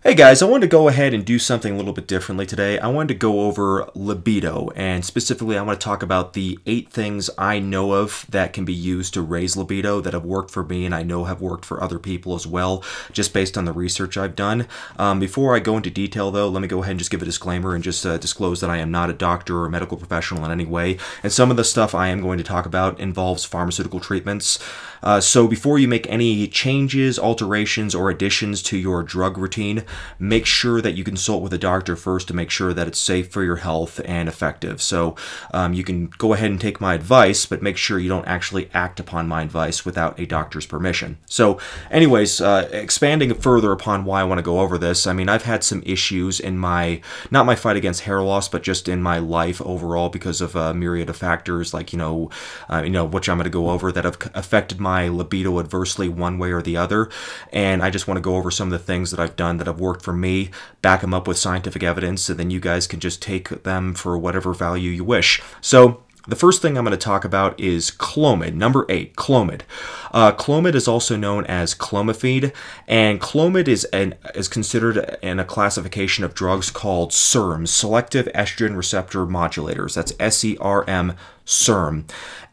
Hey guys, I wanted to go ahead and do something a little bit differently today. I wanted to go over libido, and specifically I want to talk about the 8 things I know of that can be used to raise libido that have worked for me and I know have worked for other people as well, just based on the research I've done. Before I go into detail though, let me go ahead and just give a disclaimer and just disclose that I am not a doctor or a medical professional in any way, and some of the stuff I am going to talk about involves pharmaceutical treatments. So before you make any changes, alterations, or additions to your drug routine, make sure that you consult with a doctor first to make sure that it's safe for your health and effective. So you can go ahead and take my advice, but make sure you don't actually act upon my advice without a doctor's permission. So anyways, expanding further upon why I want to go over this, I mean, I've had some issues in not my fight against hair loss, but just in my life overall because of a myriad of factors like, which I'm going to go over that have affected my libido adversely one way or the other. And I just want to go over some of the things that I've done that have worked for me, back them up with scientific evidence, and then you guys can just take them for whatever value you wish. So the first thing I'm going to talk about is Clomid. Number 8, Clomid. Clomid is also known as Clomifene, and Clomid is considered in a classification of drugs called SERMs, Selective Estrogen Receptor Modulators. That's SERM, SERM.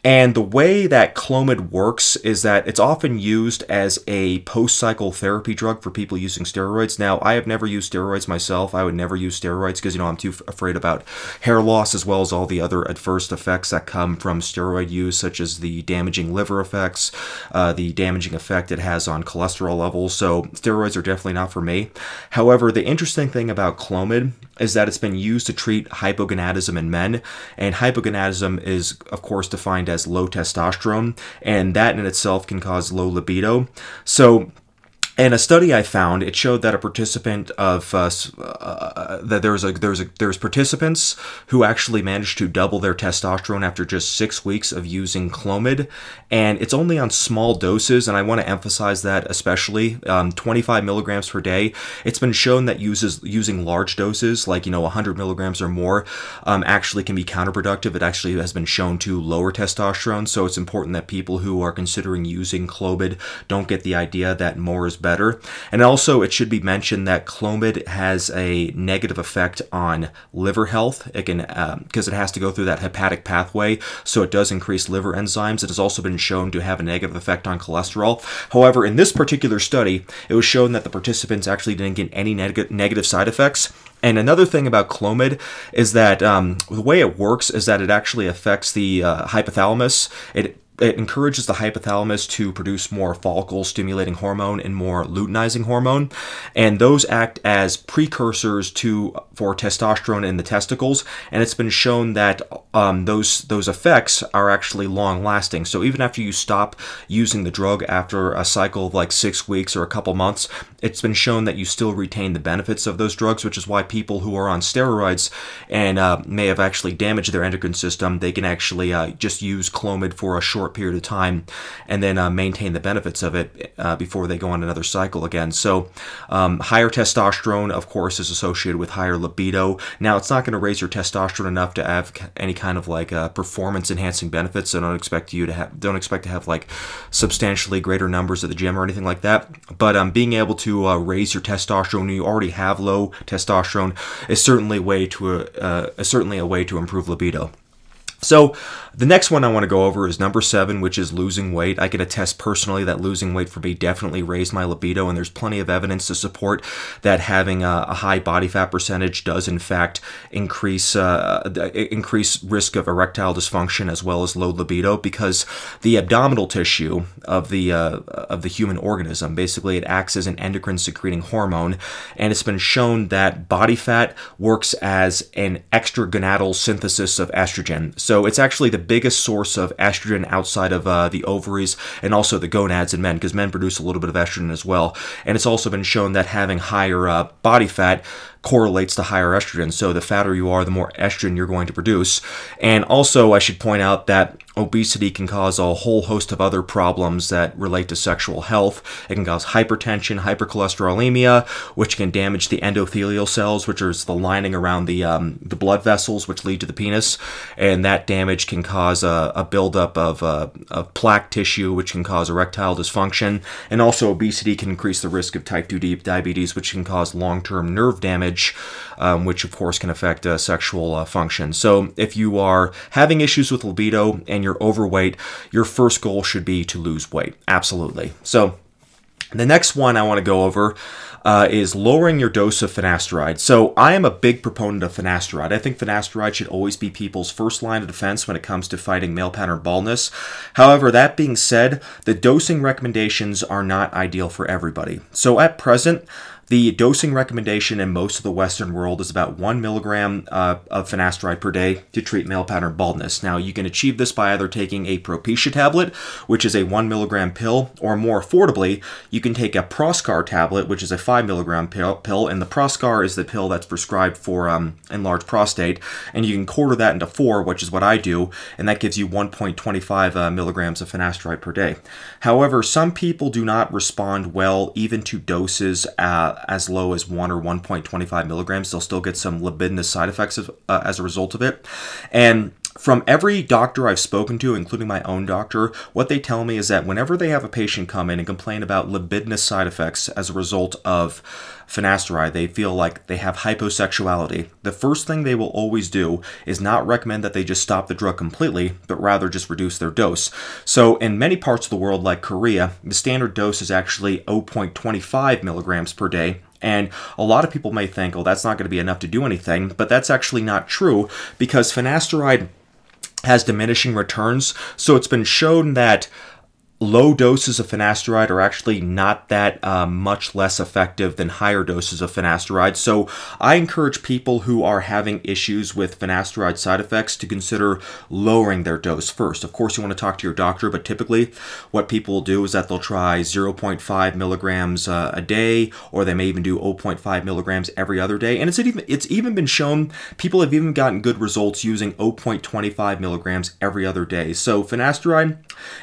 And the way that Clomid works is that it's often used as a post-cycle therapy drug for people using steroids. Now, I have never used steroids myself. I would never use steroids because, I'm too afraid about hair loss as well as all the other adverse effects that come from steroid use, such as the damaging liver effects, the damaging effect it has on cholesterol levels. So steroids are definitely not for me. However, the interesting thing about Clomid is that it's been used to treat hypogonadism in men, and hypogonadism is, of course, defined as low testosterone, and that in itself can cause low libido. So in a study I found, it showed that a participant of there's participants who actually managed to double their testosterone after just 6 weeks of using Clomid, and it's only on small doses. And I want to emphasize that especially 25 milligrams per day. It's been shown that using large doses, like 100 milligrams or more, actually can be counterproductive. It actually has been shown to lower testosterone. So it's important that people who are considering using Clomid don't get the idea that more is better. And also, it should be mentioned that Clomid has a negative effect on liver health. It can, because it has to go through that hepatic pathway, so it does increase liver enzymes. It has also been shown to have a negative effect on cholesterol. However, in this particular study, it was shown that the participants actually didn't get any negative side effects. And another thing about Clomid is that the way it works is that it actually affects the hypothalamus. It encourages the hypothalamus to produce more follicle-stimulating hormone and more luteinizing hormone, and those act as precursors for testosterone in the testicles. And it's been shown that those effects are actually long-lasting. So even after you stop using the drug after a cycle of like 6 weeks or a couple months, it's been shown that you still retain the benefits of those drugs, which is why people who are on steroids and may have actually damaged their endocrine system, they can actually just use Clomid for a short period of time and then maintain the benefits of it before they go on another cycle again. So higher testosterone, of course, is associated with higher libido. Now, it's not going to raise your testosterone enough to have any kind of like performance enhancing benefits. So don't expect to have like substantially greater numbers at the gym or anything like that. But being able to raise your testosterone when you already have low testosterone is certainly a way to improve libido. So the next one I want to go over is number 7, which is losing weight. I can attest personally that losing weight for me definitely raised my libido, and there's plenty of evidence to support that having a high body fat percentage does in fact increase risk of erectile dysfunction as well as low libido, because the abdominal tissue of the human organism, basically it acts as an endocrine secreting hormone, and it's been shown that body fat works as an extragonadal synthesis of estrogen. So it's actually the biggest source of estrogen outside of the ovaries and also the gonads in men, because men produce a little bit of estrogen as well. And it's also been shown that having higher body fat correlates to higher estrogen. So the fatter you are, the more estrogen you're going to produce. And also, I should point out that obesity can cause a whole host of other problems that relate to sexual health. It can cause hypertension, hypercholesterolemia, which can damage the endothelial cells, which is the lining around the blood vessels, which lead to the penis, and that damage can cause a buildup of plaque tissue, which can cause erectile dysfunction, and also obesity can increase the risk of type 2 diabetes, which can cause long-term nerve damage, which of course can affect sexual function. So if you are having issues with libido and you're overweight, your first goal should be to lose weight. Absolutely. So the next one I want to go over is lowering your dose of finasteride. So I am a big proponent of finasteride. I think finasteride should always be people's first line of defense when it comes to fighting male pattern baldness. However, that being said, the dosing recommendations are not ideal for everybody. So at present, the dosing recommendation in most of the Western world is about 1 milligram of finasteride per day to treat male pattern baldness. Now, you can achieve this by either taking a Propecia tablet, which is a 1 milligram pill, or more affordably, you can take a Proscar tablet, which is a 5 milligram pill, and the Proscar is the pill that's prescribed for enlarged prostate, and you can quarter that into 4, which is what I do, and that gives you 1.25 milligrams of finasteride per day. However, some people do not respond well even to doses as low as 1 or 1.25 milligrams. They'll still get some libidinous side effects as a result of it. And from every doctor I've spoken to, including my own doctor, what they tell me is that whenever they have a patient come in and complain about libidinous side effects as a result of finasteride, they feel like they have hyposexuality. The first thing they will always do is not recommend that they just stop the drug completely, but rather just reduce their dose. So in many parts of the world, like Korea, the standard dose is actually 0.25 milligrams per day. And a lot of people may think, oh, that's not going to be enough to do anything, but that's actually not true, because finasteride has diminishing returns. So it's been shown that low doses of finasteride are actually not that much less effective than higher doses of finasteride. So I encourage people who are having issues with finasteride side effects to consider lowering their dose first. Of course, you want to talk to your doctor, but typically what people will do is that they'll try 0.5 milligrams a day, or they may even do 0.5 milligrams every other day. And it's even been shown, people have even gotten good results using 0.25 milligrams every other day. So finasteride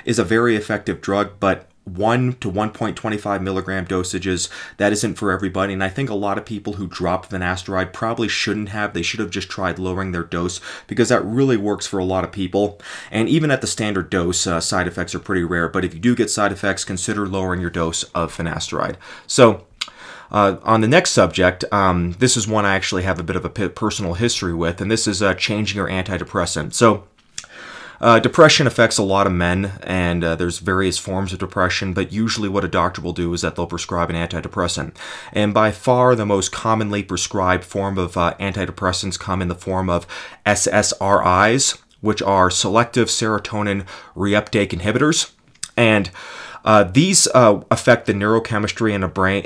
is a very effective drug, but 1 to 1.25 milligram dosages, that isn't for everybody. And I think a lot of people who drop finasteride probably shouldn't have. They should have just tried lowering their dose, because that really works for a lot of people. And even at the standard dose, side effects are pretty rare. But if you do get side effects, consider lowering your dose of finasteride. So on the next subject, this is one I actually have a bit of a personal history with, and this is changing your antidepressant. So depression affects a lot of men, and there's various forms of depression, but usually what a doctor will do is that they'll prescribe an antidepressant. And by far the most commonly prescribed form of antidepressants come in the form of SSRIs, which are selective serotonin reuptake inhibitors. And these affect the neurochemistry in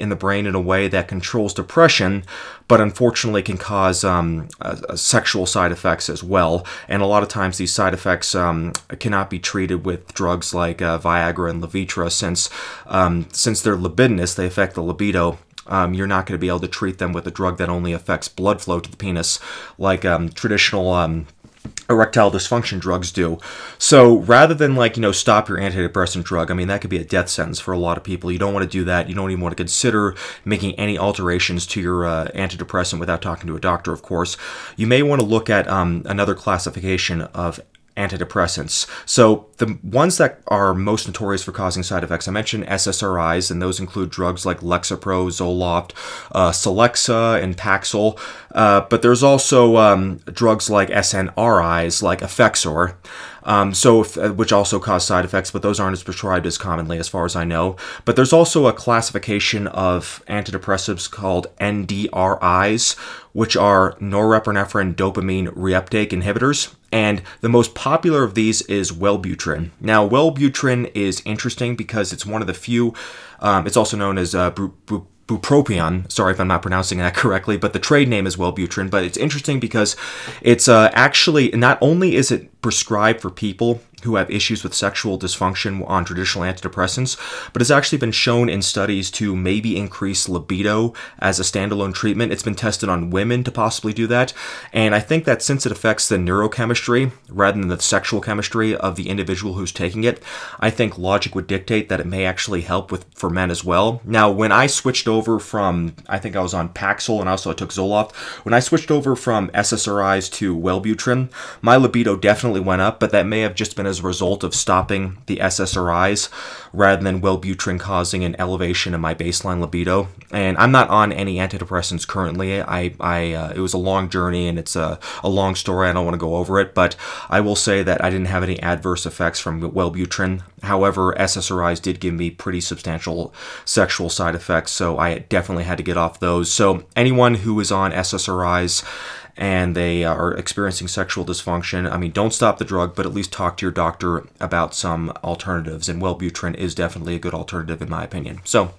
the brain in a way that controls depression, but unfortunately can cause sexual side effects as well. And a lot of times these side effects cannot be treated with drugs like Viagra and Levitra, since they're libidinous, they affect the libido. You're not going to be able to treat them with a drug that only affects blood flow to the penis, like traditional erectile dysfunction drugs do. So rather than stop your antidepressant drug, I mean, that could be a death sentence for a lot of people. You don't want to do that. You don't even want to consider making any alterations to your antidepressant without talking to a doctor, of course. You may want to look at another classification of antidepressants. So the ones that are most notorious for causing side effects, I mentioned SSRIs, and those include drugs like Lexapro, Zoloft, Celexa, and Paxil. But there's also drugs like SNRIs, like Effexor, which also cause side effects, but those aren't as prescribed as commonly as far as I know. But there's also a classification of antidepressives called NDRIs, which are norepinephrine dopamine reuptake inhibitors. And the most popular of these is Wellbutrin. Now, Wellbutrin is interesting because it's one of the few, it's also known as bupropion. Sorry if I'm not pronouncing that correctly, but the trade name is Wellbutrin. But it's interesting because it's actually, not only is it prescribed for people who have issues with sexual dysfunction on traditional antidepressants, but it's actually been shown in studies to maybe increase libido as a standalone treatment. It's been tested on women to possibly do that, and I think that since it affects the neurochemistry rather than the sexual chemistry of the individual who's taking it, I think logic would dictate that it may actually help for men as well. Now, when I switched over from, I think I was on Paxil and also I took Zoloft, when I switched over from SSRIs to Wellbutrin, my libido definitely went up, but that may have just been as a result of stopping the SSRIs rather than Wellbutrin causing an elevation in my baseline libido. And I'm not on any antidepressants currently. It was a long journey and it's a long story. I don't want to go over it, but I will say that I didn't have any adverse effects from Wellbutrin. However, SSRIs did give me pretty substantial sexual side effects, so I definitely had to get off those. So anyone who is on SSRIs and they are experiencing sexual dysfunction, I mean, don't stop the drug, but at least talk to your doctor about some alternatives, and Wellbutrin is definitely a good alternative in my opinion. So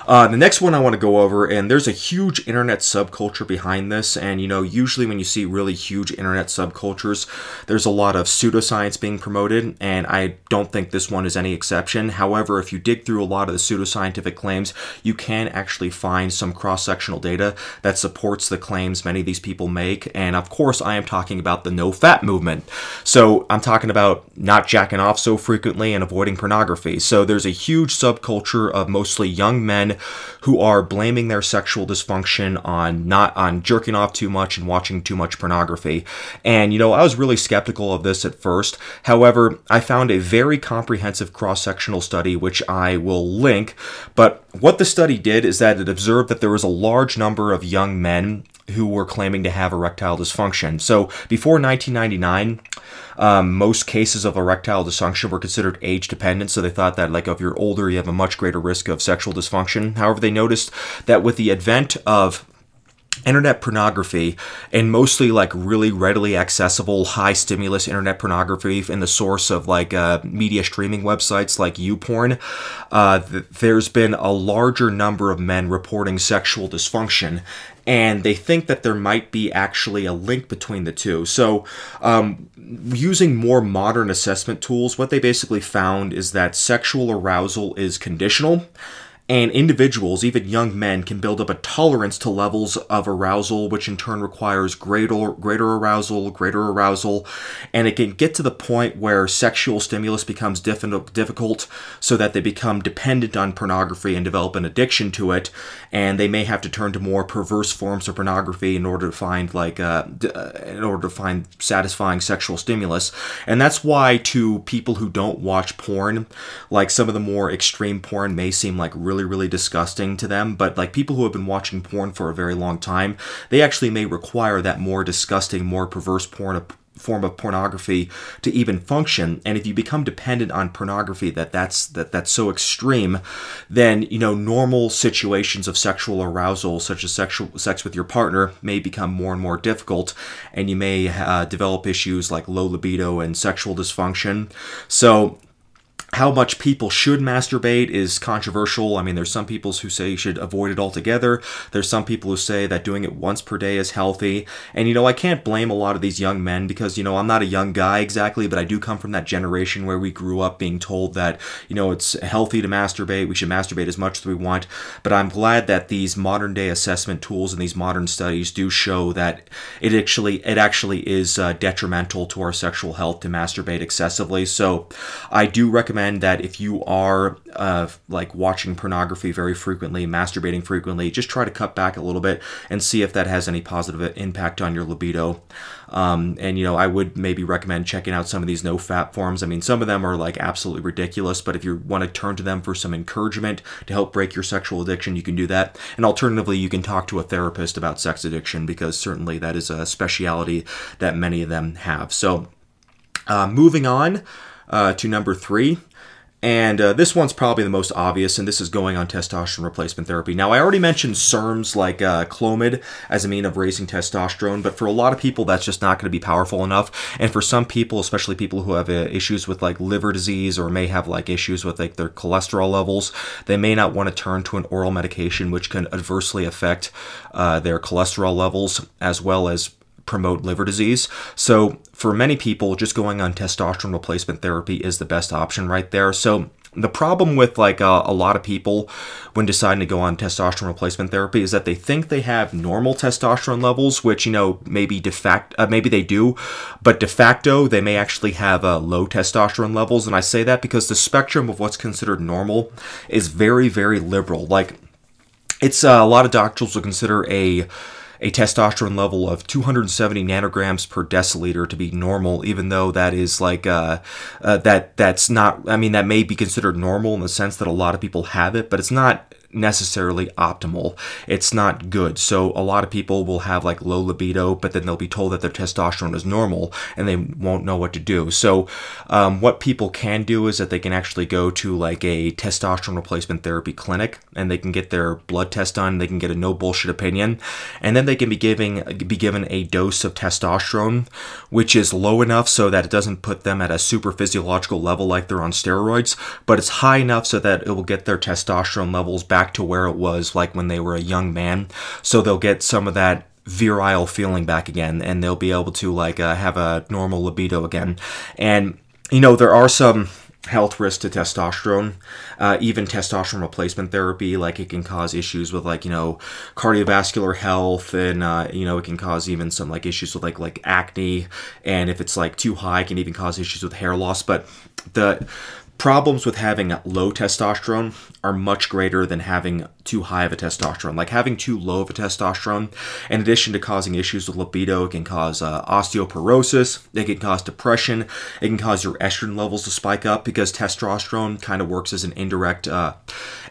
the next one I want to go over, and there's a huge internet subculture behind this, and usually when you see really huge internet subcultures, there's a lot of pseudoscience being promoted, and I don't think this one is any exception. However, if you dig through a lot of the pseudoscientific claims, you can actually find some cross-sectional data that supports the claims many of these people make, and of course I am talking about the no-fap movement. So I'm talking about not jacking off so frequently and avoiding pornography. So there's a huge subculture of mostly young men who are blaming their sexual dysfunction on jerking off too much and watching too much pornography. And I was really skeptical of this at first. However, I found a very comprehensive cross-sectional study which I will link. But what the study did is that it observed that there was a large number of young men who were claiming to have erectile dysfunction. So before 1999, most cases of erectile dysfunction were considered age dependent, so they thought that if you're older, you have a much greater risk of sexual dysfunction. However, they noticed that with the advent of internet pornography, and mostly really readily accessible high stimulus internet pornography in the source of media streaming websites like YouPorn, there's been a larger number of men reporting sexual dysfunction, and they think that there might be actually a link between the two. So using more modern assessment tools, what they basically found is that sexual arousal is conditional, and individuals, even young men, can build up a tolerance to levels of arousal, which in turn requires greater arousal, and it can get to the point where sexual stimulus becomes difficult so that they become dependent on pornography and develop an addiction to it, and they may have to turn to more perverse forms of pornography in order to find satisfying sexual stimulus. And that's why to people who don't watch porn, some of the more extreme porn may seem really disgusting to them, but people who have been watching porn for a very long time, they actually may require that more disgusting, more perverse form of pornography to even function. And if you become dependent on pornography that's so extreme, then normal situations of sexual arousal, such as sex with your partner, may become more and more difficult, and you may develop issues like low libido and sexual dysfunction. So how much people should masturbate is controversial. I mean, there's some people who say you should avoid it altogether. There's some people who say that doing it once per day is healthy. And, I can't blame a lot of these young men because, I'm not a young guy exactly, but I do come from that generation where we grew up being told that, it's healthy to masturbate. We should masturbate as much as we want. But I'm glad that these modern day assessment tools and these modern studies do show that it actually is detrimental to our sexual health to masturbate excessively. So I do recommend that if you are watching pornography very frequently, masturbating frequently, just try to cut back a little bit and see if that has any positive impact on your libido. And I would maybe recommend checking out some of these no-fap forums. I mean, some of them are absolutely ridiculous, but if you want to turn to them for some encouragement to help break your sexual addiction, you can do that. And alternatively, you can talk to a therapist about sex addiction, because certainly that is a speciality that many of them have. So moving on to number 3. And this one's probably the most obvious, and this is going on testosterone replacement therapy. Now, I already mentioned SERMs like Clomid as a mean of raising testosterone, but for a lot of people, that's just not going to be powerful enough. And for some people, especially people who have issues with liver disease or may have issues with their cholesterol levels, they may not want to turn to an oral medication, which can adversely affect their cholesterol levels as well as promote liver disease. So for many people, just going on testosterone replacement therapy is the best option right there. So the problem with like a lot of people when deciding to go on testosterone replacement therapy is that they think they have normal testosterone levels, which, you know, maybe maybe they do, but de facto they may actually have low testosterone levels. And I say that because the spectrum of what's considered normal is very, very liberal. Like, it's a lot of doctors will consider a testosterone level of 270 nanograms per deciliter to be normal, even though that is like, that's not, I mean, that may be considered normal in the sense that a lot of people have it, but it's not necessarily optimal. It's not good. So a lot of people will have like low libido, but then they'll be told that their testosterone is normal and they won't know what to do. So what people can do is that they can actually go to like a testosterone replacement therapy clinic and they can get their blood test done. They can get a no bullshit opinion, and then they can be given a dose of testosterone, which is low enough so that it doesn't put them at a super physiological level like they're on steroids, but it's high enough so that it will get their testosterone levels back to where it was like when they were a young man. So they'll get some of that virile feeling back again, and they'll be able to like have a normal libido again. And you know, there are some health risks to testosterone. Even testosterone replacement therapy, like, it can cause issues with like, you know, cardiovascular health, and you know, it can cause even some like issues with like acne, and if it's like too high, it can even cause issues with hair loss. But the problems with having low testosterone are much greater than having too high of a testosterone. Like, having too low of a testosterone, in addition to causing issues with libido, it can cause osteoporosis, it can cause depression, it can cause your estrogen levels to spike up, because testosterone kind of works as an indirect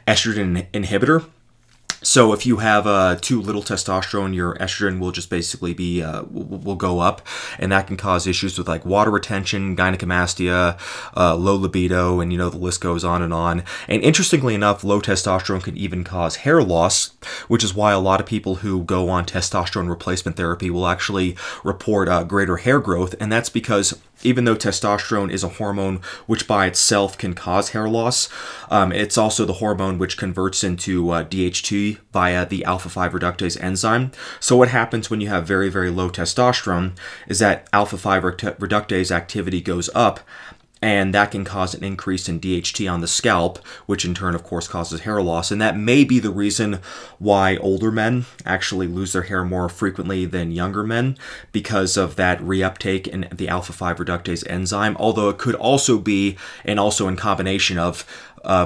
estrogen inhibitor. So if you have too little testosterone, your estrogen will just basically be will go up, and that can cause issues with like water retention, gynecomastia, low libido, and you know, the list goes on and on. And interestingly enough, low testosterone can even cause hair loss, which is why a lot of people who go on testosterone replacement therapy will actually report greater hair growth, and that's because even though testosterone is a hormone which by itself can cause hair loss, it's also the hormone which converts into DHT via the alpha-5 reductase enzyme. So what happens when you have very, very low testosterone is that alpha-5 reductase activity goes up, and that can cause an increase in DHT on the scalp, which in turn, of course, causes hair loss. And that may be the reason why older men actually lose their hair more frequently than younger men, because of that reuptake in the alpha-5 reductase enzyme. Although it could also be, and also in combination of,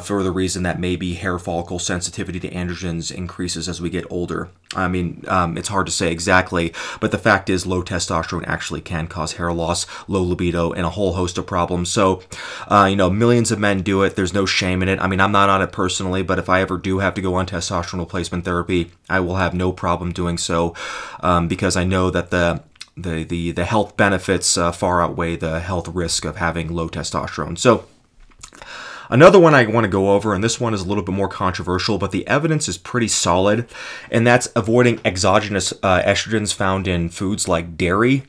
for the reason that maybe hair follicle sensitivity to androgens increases as we get older. I mean, it's hard to say exactly, but the fact is low testosterone actually can cause hair loss, low libido, and a whole host of problems. So, you know, millions of men do it. There's no shame in it. I mean, I'm not on it personally, but if I ever do have to go on testosterone replacement therapy, I will have no problem doing so, because I know that the health benefits far outweigh the health risk of having low testosterone. So, another one I want to go over, and this one is a little bit more controversial, but the evidence is pretty solid, and that's avoiding exogenous estrogens found in foods like dairy.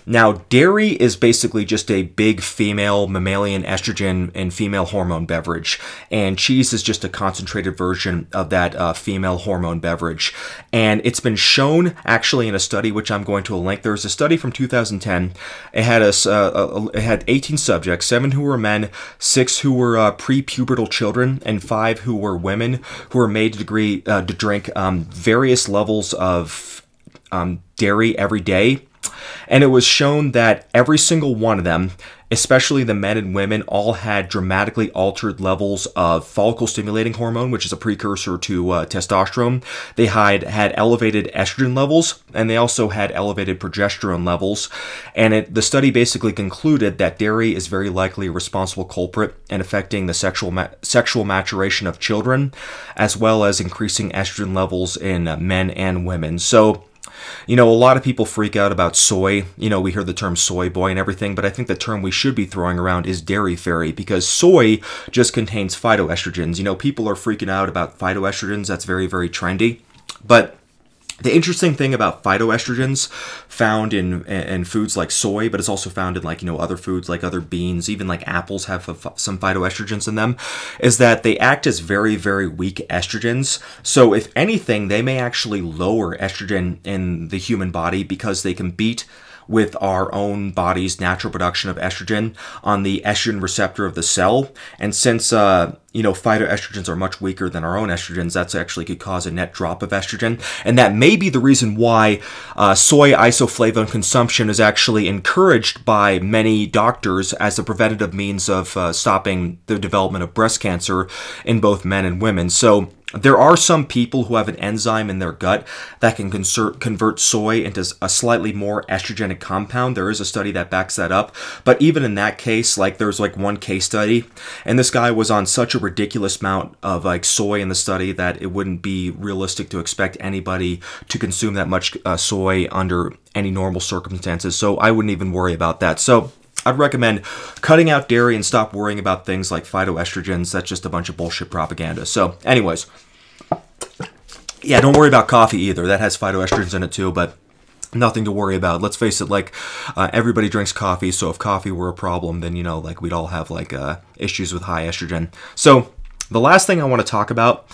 Now, dairy is basically just a big female mammalian estrogen and female hormone beverage, and cheese is just a concentrated version of that female hormone beverage. And it's been shown, actually, in a study which I'm going to link. There's a study from 2010. It had 18 subjects, 7 who were men, 6 who were pre-pubertal children, and 5 who were women, who were made to drink various levels of dairy every day. And it was shown that every single one of them, especially the men and women, all had dramatically altered levels of follicle-stimulating hormone, which is a precursor to testosterone. They had elevated estrogen levels, and they also had elevated progesterone levels. And the study basically concluded that dairy is very likely a responsible culprit in affecting the sexual maturation of children, as well as increasing estrogen levels in men and women. So, you know, a lot of people freak out about soy. You know, we hear the term soy boy and everything, but I think the term we should be throwing around is dairy fairy, because soy just contains phytoestrogens. You know, people are freaking out about phytoestrogens. That's very, very trendy. But The interesting thing about phytoestrogens found in foods like soy, but it's also found in like, other foods like other beans, even like apples have some phytoestrogens in them, is that they act as very, very weak estrogens. So if anything, they may actually lower estrogen in the human body because they compete with our own body's natural production of estrogen on the estrogen receptor of the cell. And since, phytoestrogens are much weaker than our own estrogens, that's actually could cause a net drop of estrogen. And that may be the reason why soy isoflavone consumption is actually encouraged by many doctors as a preventative means of stopping the development of breast cancer in both men and women. So there are some people who have an enzyme in their gut that can convert soy into a slightly more estrogenic compound. There is a study that backs that up. But even in that case, there's one case study, and this guy was on such a ridiculous amount of soy in the study that it wouldn't be realistic to expect anybody to consume that much soy under any normal circumstances. So I wouldn't even worry about that. So I'd recommend cutting out dairy and stop worrying about things like phytoestrogens. That's just a bunch of bullshit propaganda. So anyways, yeah, don't worry about coffee either. That has phytoestrogens in it too, but nothing to worry about. Let's face it, everybody drinks coffee, so if coffee were a problem, then, we'd all have, issues with high estrogen. So the last thing I want to talk about,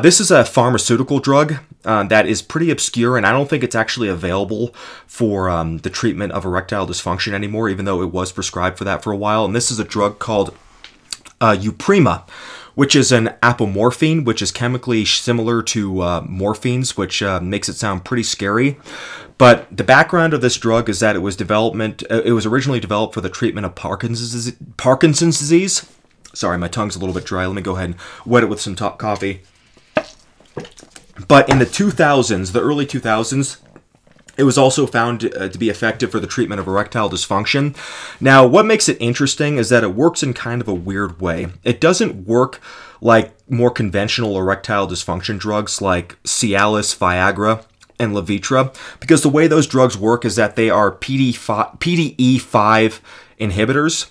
this is a pharmaceutical drug that is pretty obscure, and I don't think it's actually available for the treatment of erectile dysfunction anymore, even though it was prescribed for that for a while. And this is a drug called Uprima, which is an apomorphine, which is chemically similar to morphines, which makes it sound pretty scary. But the background of this drug is that it was originally developed for the treatment of Parkinson's disease. Sorry, my tongue's a little bit dry. Let me go ahead and wet it with some coffee. But in the 2000s, the early 2000s, it was also found to be effective for the treatment of erectile dysfunction. Now, what makes it interesting is that it works in kind of a weird way. It doesn't work like more conventional erectile dysfunction drugs like Cialis, Viagra, and Levitra, because the way those drugs work is that they are PDE5 inhibitors.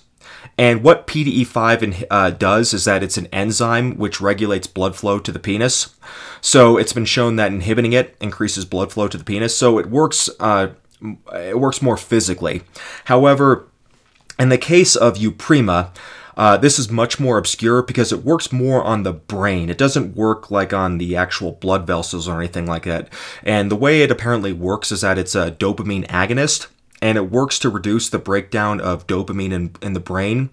And what PDE5 does is that it's an enzyme which regulates blood flow to the penis. So it's been shown that inhibiting it increases blood flow to the penis. So it works more physically. However, in the case of Uprima, this is much more obscure because it works more on the brain. It doesn't work like on the actual blood vessels or anything like that. And the way it apparently works is that it's a dopamine agonist, and it works to reduce the breakdown of dopamine in the brain.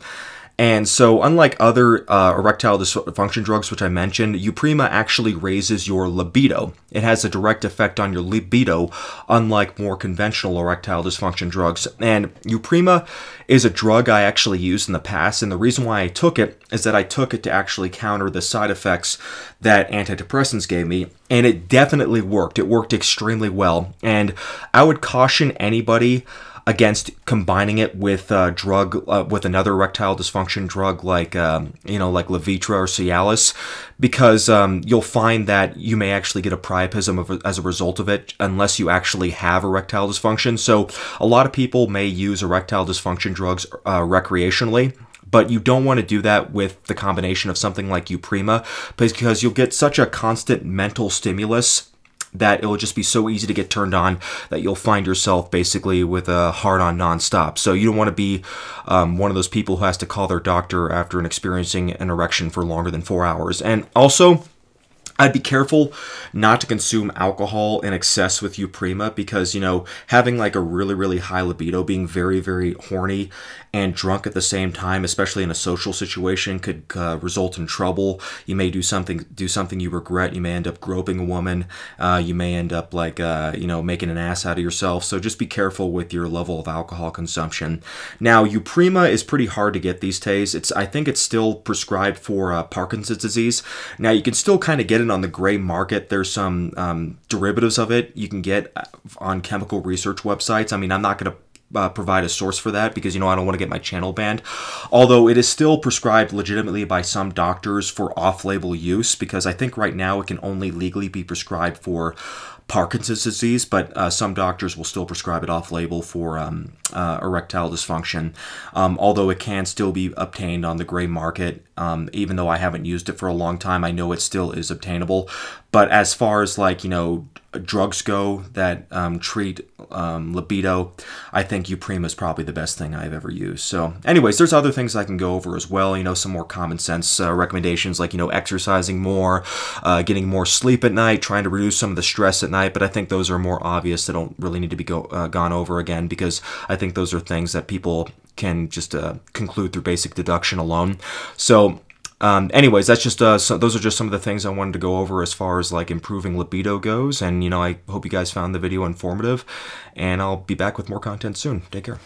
And so unlike other erectile dysfunction drugs, which I mentioned, Uprima actually raises your libido. It has a direct effect on your libido, unlike more conventional erectile dysfunction drugs. And Uprima is a drug I actually used in the past, and the reason why I took it is that I took it to actually counter the side effects that antidepressants gave me, and it definitely worked. It worked extremely well, and I would caution anybody against combining it with with another erectile dysfunction drug like Levitra or Cialis, because you'll find that you may actually get a priapism as a result of it unless you actually have erectile dysfunction. So a lot of people may use erectile dysfunction drugs recreationally, but you don't want to do that with the combination of something like Uprima, because you'll get such a constant mental stimulus that it will just be so easy to get turned on that you'll find yourself basically with a hard-on nonstop. So you don't want to be one of those people who has to call their doctor after experiencing an erection for longer than 4 hours. And also, I'd be careful not to consume alcohol in excess with Uprima, because, having like a really, really high libido, being very, very horny and drunk at the same time, especially in a social situation, could result in trouble. You may do something you regret. You may end up groping a woman. You may end up making an ass out of yourself. So just be careful with your level of alcohol consumption. Now, Uprima is pretty hard to get these days. I think it's still prescribed for Parkinson's disease. Now, you can still kind of get it on the gray market. There's some derivatives of it you can get on chemical research websites. I mean, I'm not going to provide a source for that because, I don't want to get my channel banned. Although it is still prescribed legitimately by some doctors for off-label use, because I think right now it can only legally be prescribed for Parkinson's disease, but some doctors will still prescribe it off-label for erectile dysfunction, although it can still be obtained on the gray market. Even though I haven't used it for a long time, I know it still is obtainable. But as far as drugs go that treat libido, I think Uprema is probably the best thing I've ever used. So anyways, there's other things I can go over as well, you know, some more common sense recommendations like, you know, exercising more, getting more sleep at night, trying to reduce some of the stress at night, but I think those are more obvious. They don't really need to be gone over again, because I think those are things that people can just conclude through basic deduction alone. So anyways, that's just so those are just some of the things I wanted to go over as far as like improving libido goes. And, you know, I hope you guys found the video informative, and I'll be back with more content soon. Take care.